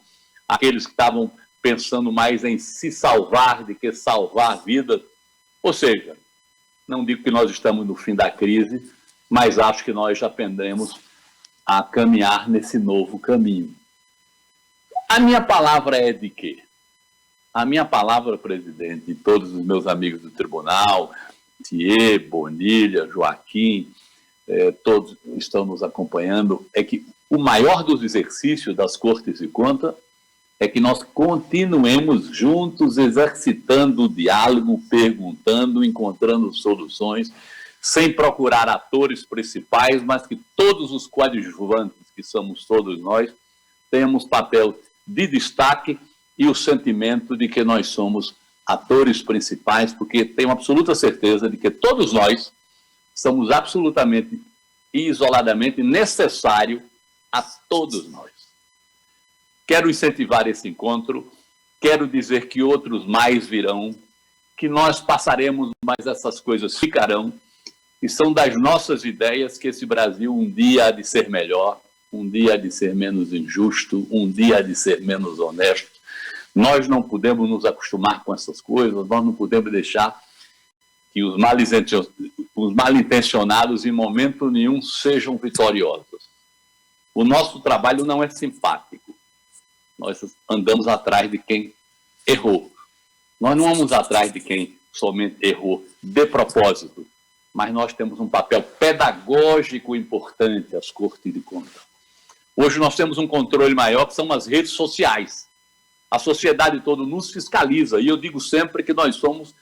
aqueles que estavam pensando mais em se salvar do que salvar vidas. Ou seja, não digo que nós estamos no fim da crise, mas acho que nós já aprendemos a caminhar nesse novo caminho. A minha palavra é de quê? A minha palavra, presidente, e todos os meus amigos do tribunal, Thier, Bonilha, Joaquim, todos estão nos acompanhando, é que o maior dos exercícios das Cortes de Contas é que nós continuemos juntos exercitando o diálogo, perguntando, encontrando soluções, sem procurar atores principais, mas que todos os coadjuvantes, que somos todos nós, tenhamos papel de destaque e o sentimento de que nós somos atores principais, porque tenho absoluta certeza de que todos nós somos absolutamente e isoladamente necessários a todos nós. Quero incentivar esse encontro, quero dizer que outros mais virão, que nós passaremos, mas essas coisas ficarão, e são das nossas ideias que esse Brasil um dia há de ser melhor, um dia há de ser menos injusto, um dia há de ser menos honesto. Nós não podemos nos acostumar com essas coisas, nós não podemos deixar que os mal-intencionados em momento nenhum sejam vitoriosos. O nosso trabalho não é simpático. Nós andamos atrás de quem errou. Nós não vamos atrás de quem somente errou de propósito, mas nós temos um papel pedagógico importante, as Cortes de Contas. Hoje nós temos um controle maior, que são as redes sociais. A sociedade toda nos fiscaliza, e eu digo sempre que nós somos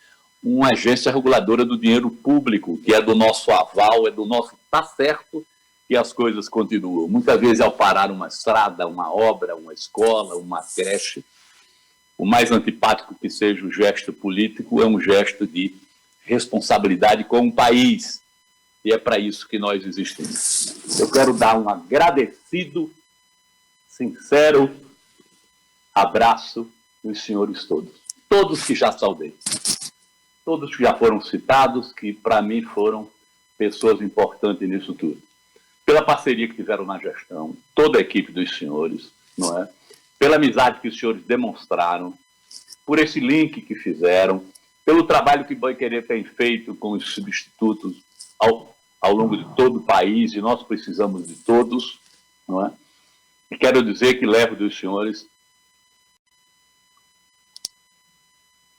uma agência reguladora do dinheiro público, que é do nosso aval, é do nosso tá certo, e as coisas continuam. Muitas vezes, ao parar uma estrada, uma obra, uma escola, uma creche, o mais antipático que seja o gesto político é um gesto de responsabilidade com o país. E é para isso que nós existimos. Eu quero dar um agradecido, sincero abraço dos senhores todos. Todos que já saudei. Todos que já foram citados, que para mim foram pessoas importantes nisso tudo. Pela parceria que tiveram na gestão, toda a equipe dos senhores, não é? Pela amizade que os senhores demonstraram, por esse link que fizeram, pelo trabalho que Boi Querer tem feito com os substitutos ao longo de todo o país, e nós precisamos de todos, não é? E quero dizer que levo dos senhores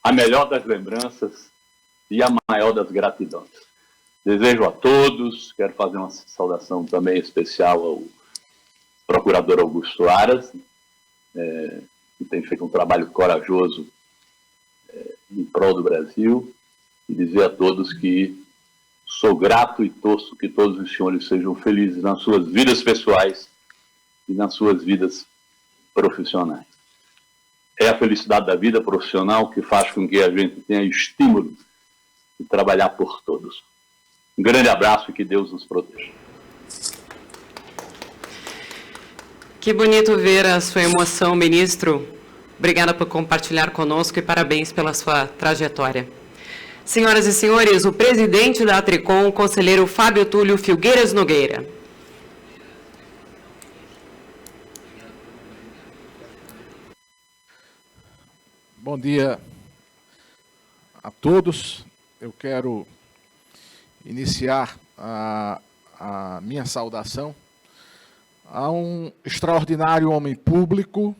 a melhor das lembranças e a maior das gratidões. Desejo a todos, quero fazer uma saudação também especial ao procurador Augusto Aras, que tem feito um trabalho corajoso em prol do Brasil, e dizer a todos que sou grato e torço que todos os senhores sejam felizes nas suas vidas pessoais e nas suas vidas profissionais. É a felicidade da vida profissional que faz com que a gente tenha estímulo de trabalhar por todos. Um grande abraço e que Deus nos proteja. Que bonito ver a sua emoção, ministro. Obrigada por compartilhar conosco e parabéns pela sua trajetória. Senhoras e senhores, o presidente da Tricom, o conselheiro Fábio Túlio Filgueiras Nogueira. Bom dia a todos. Eu quero iniciar a minha saudação a um extraordinário homem público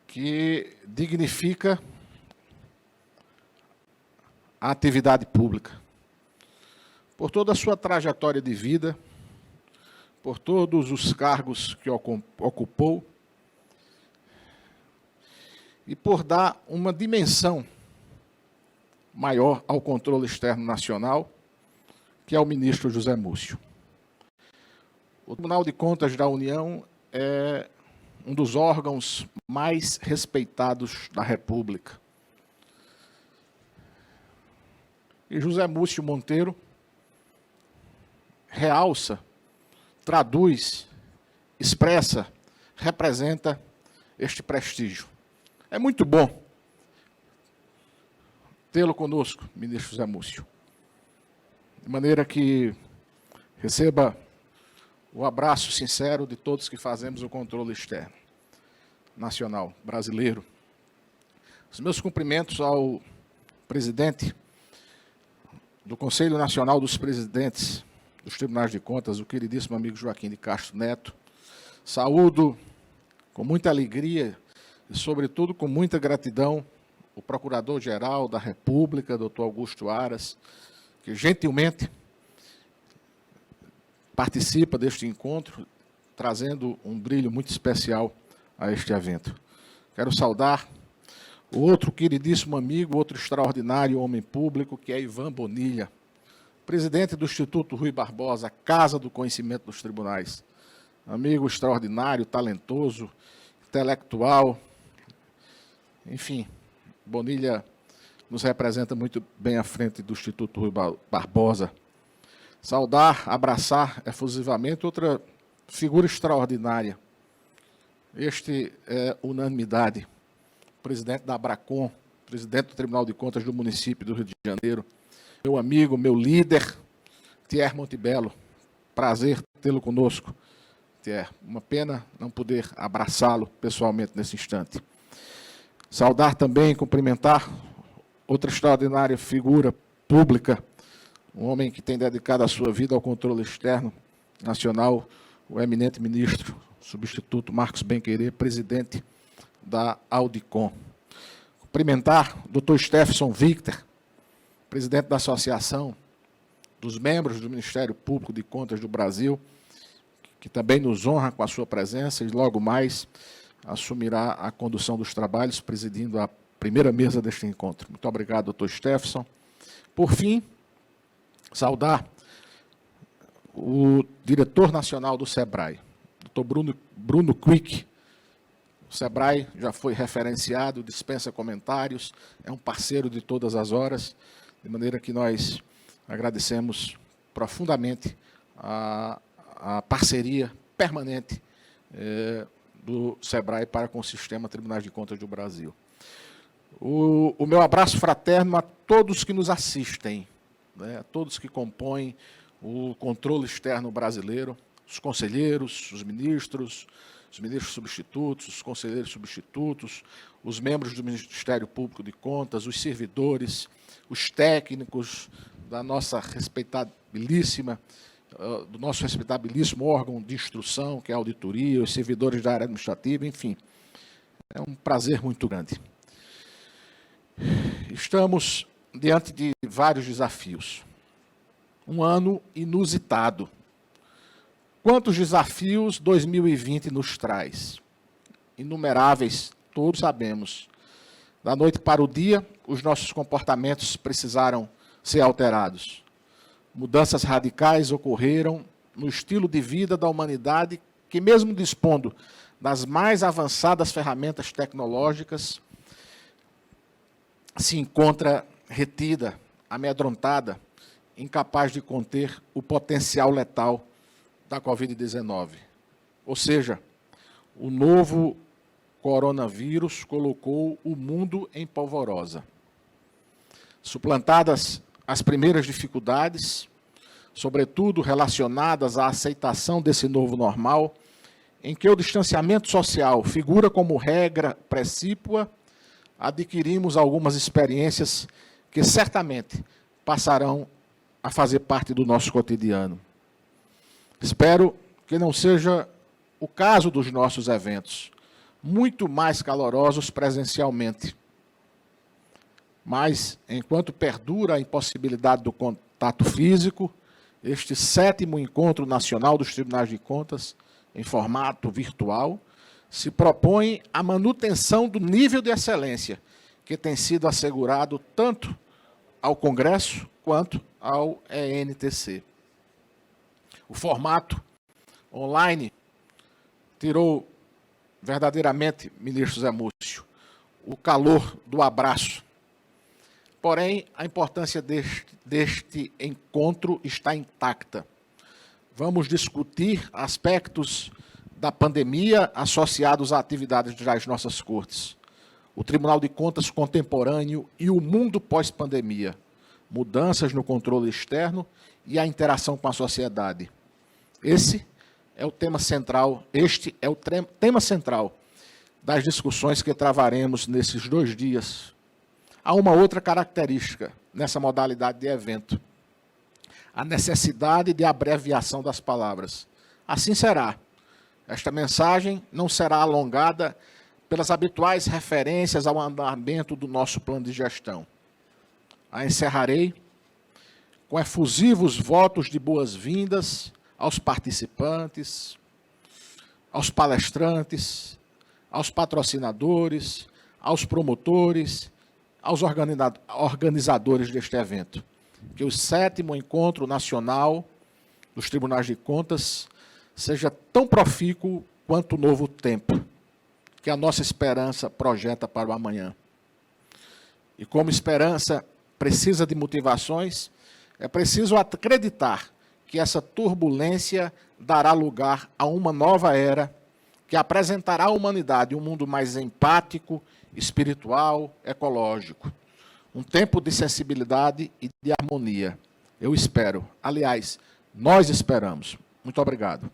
que dignifica a atividade pública. Por toda a sua trajetória de vida, por todos os cargos que ocupou, e por dar uma dimensão maior ao controle externo nacional, que é o ministro José Múcio. O Tribunal de Contas da União é um dos órgãos mais respeitados da República. E José Múcio Monteiro realça, traduz, expressa, representa este prestígio. É muito bom tê-lo conosco, ministro Zé Múcio. De maneira que receba o abraço sincero de todos que fazemos o controle externo nacional brasileiro. Os meus cumprimentos ao presidente do Conselho Nacional dos Presidentes dos Tribunais de Contas, o queridíssimo amigo Joaquim de Castro Neto. Saúdo com muita alegria e, sobretudo, com muita gratidão o Procurador-Geral da República, doutor Augusto Aras, que gentilmente participa deste encontro, trazendo um brilho muito especial a este evento. Quero saudar o outro queridíssimo amigo, outro extraordinário homem público, que é Ivan Bonilha, presidente do Instituto Rui Barbosa, Casa do Conhecimento dos Tribunais. Amigo extraordinário, talentoso, intelectual, enfim, Bonilha nos representa muito bem à frente do Instituto Rui Barbosa. Saudar, abraçar efusivamente outra figura extraordinária. Este é unanimidade. Presidente da Abracom, presidente do Tribunal de Contas do município do Rio de Janeiro, meu amigo, meu líder, Thierry Montebello. Prazer tê-lo conosco, Thierry. Uma pena não poder abraçá-lo pessoalmente nesse instante. Saudar também e cumprimentar outra extraordinária figura pública, um homem que tem dedicado a sua vida ao controle externo nacional, o eminente ministro substituto Marcos Benquerer, presidente da Audicom. Cumprimentar o Dr. Stefson Victor, presidente da Associação dos Membros do Ministério Público de Contas do Brasil, que também nos honra com a sua presença e logo mais assumirá a condução dos trabalhos, presidindo a primeira mesa deste encontro. Muito obrigado, doutor Stefson. Por fim, saudar o diretor nacional do SEBRAE, doutor Bruno Quick. O SEBRAE já foi referenciado, dispensa comentários, é um parceiro de todas as horas, de maneira que nós agradecemos profundamente a parceria permanente do SEBRAE para com o Sistema Tribunais de Contas do Brasil. O meu abraço fraterno a todos que nos assistem, a todos que compõem o controle externo brasileiro, os conselheiros, os ministros substitutos, os conselheiros substitutos, os membros do Ministério Público de Contas, os servidores, os técnicos do nosso respeitabilíssimo órgão de instrução, que é a auditoria, os servidores da área administrativa, enfim. É um prazer muito grande. Estamos diante de vários desafios. Um ano inusitado. Quantos desafios 2020 nos traz? Inumeráveis, todos sabemos. Da noite para o dia, os nossos comportamentos precisaram ser alterados. Mudanças radicais ocorreram no estilo de vida da humanidade, que mesmo dispondo das mais avançadas ferramentas tecnológicas, se encontra retida, amedrontada, incapaz de conter o potencial letal da Covid-19. Ou seja, o novo coronavírus colocou o mundo em polvorosa. Suplantadas as primeiras dificuldades, sobretudo relacionadas à aceitação desse novo normal, em que o distanciamento social figura como regra precípua, adquirimos algumas experiências que certamente passarão a fazer parte do nosso cotidiano. Espero que não seja o caso dos nossos eventos, muito mais calorosos presencialmente. Mas, enquanto perdura a impossibilidade do contato físico, este 7º Encontro Nacional dos Tribunais de Contas, em formato virtual, se propõe a manutenção do nível de excelência que tem sido assegurado tanto ao Congresso quanto ao ENTC. O formato online tirou verdadeiramente, ministro Zé Múcio, o calor do abraço. Porém, a importância deste encontro está intacta. vamos discutir aspectos da pandemia associados à atividade das nossas cortes, o Tribunal de Contas contemporâneo e o mundo pós-pandemia, mudanças no controle externo e a interação com a sociedade. Este é o tema central das discussões que travaremos nesses 2 dias. Há uma outra característica nessa modalidade de evento: a necessidade de abreviação das palavras. Assim será. Esta mensagem não será alongada pelas habituais referências ao andamento do nosso plano de gestão. A encerrarei com efusivos votos de boas-vindas aos participantes, aos palestrantes, aos patrocinadores, aos promotores, aos organizadores deste evento. Que o 7º Encontro Nacional dos Tribunais de Contas seja tão profícuo quanto o novo tempo que a nossa esperança projeta para o amanhã. E como esperança precisa de motivações, é preciso acreditar que essa turbulência dará lugar a uma nova era que apresentará à humanidade um mundo mais empático, espiritual, ecológico. Um tempo de sensibilidade e de harmonia. Eu espero. Aliás, nós esperamos. Muito obrigado.